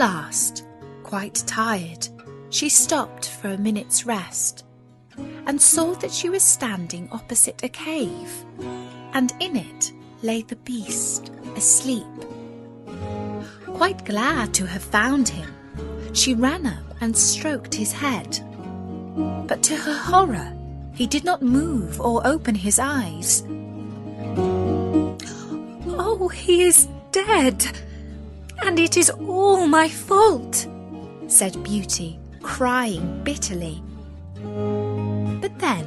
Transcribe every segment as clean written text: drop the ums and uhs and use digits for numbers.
last, quite tired, she stopped for a minute's rest and saw that she was standing opposite a cave, and in it lay the beast, asleep. Quite glad to have found him, she ran up and stroked his head. But to her horror, he did not move or open his eyes. "Oh, he is dead, and it is all my fault," said Beauty, crying bitterly. But then,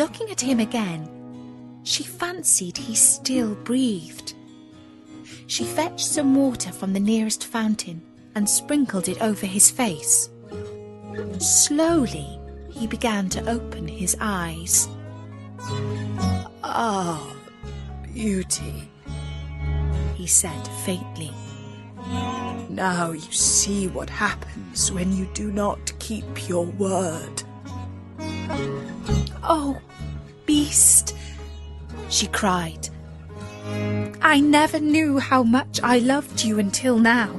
looking at him again, she fancied he still breathed. She fetched some water from the nearest fountain and sprinkled it over his face. Slowly, he began to open his eyes. "Ah, Beauty," he said faintly. "Now you see what happens when you do not keep your word." "Oh, Beast," she cried. "I never knew how much I loved you until now,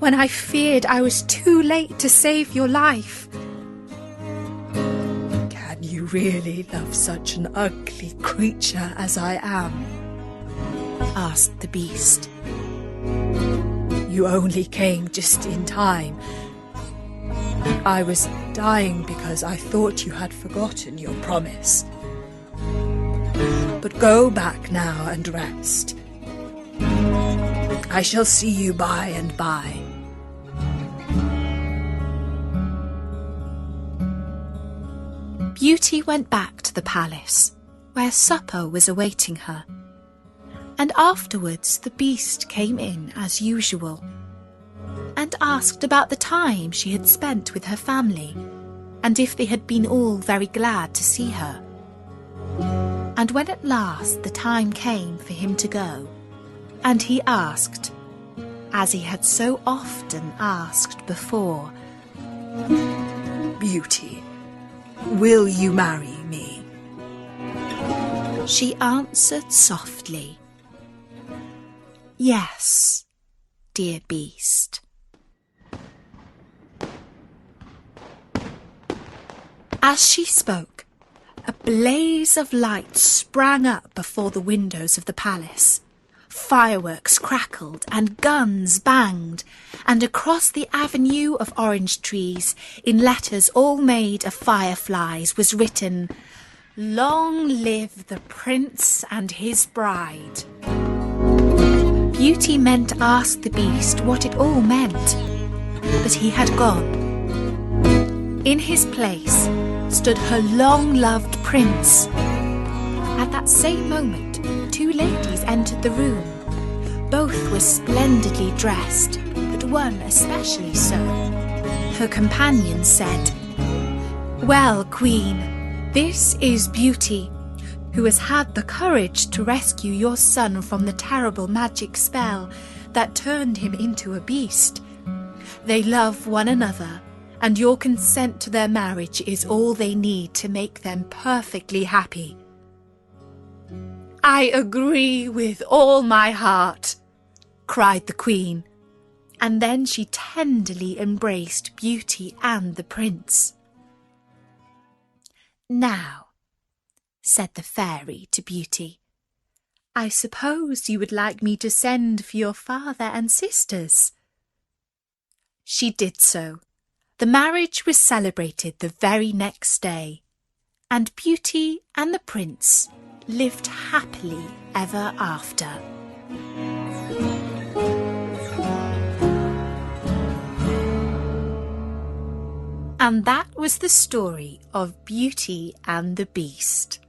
when I feared I was too late to save your life." "Can you really love such an ugly creature as I am?" asked the Beast. "You only came just in time. I was dying because I thought you had forgotten your promise. But go back now and rest. I shall see you by and by." Beauty went back to the palace, where supper was awaiting her. And afterwards the Beast came in as usual, and asked about the time she had spent with her family, and if they had been all very glad to see her. And when at last the time came for him to go, and he asked, as he had so often asked before, "Beauty, will you marry me?" she answered softly, "Yes, dear Beast." As she spoke, a blaze of light sprang up before the windows of the palace. Fireworks crackled and guns banged, and across the avenue of orange trees, in letters all made of fireflies, was written, "Long live the prince and his bride." Beauty meant to ask the Beast what it all meant, but he had gone. In his place stood her long-loved prince. At that same moment, two ladies entered the room. Both were splendidly dressed, but one especially so. Her companion said, "Well, Queen, this is Beauty, who has had the courage to rescue your son from the terrible magic spell that turned him into a beast. They love one another, and your consent to their marriage is all they need to make them perfectly happy." "I agree with all my heart," cried the Queen, and then she tenderly embraced Beauty and the Prince. "Now," said the fairy to Beauty, "I suppose you would like me to send for your father and sisters." She did so. The marriage was celebrated the very next day, and Beauty and the Prince lived happily ever after. And that was the story of Beauty and the Beast.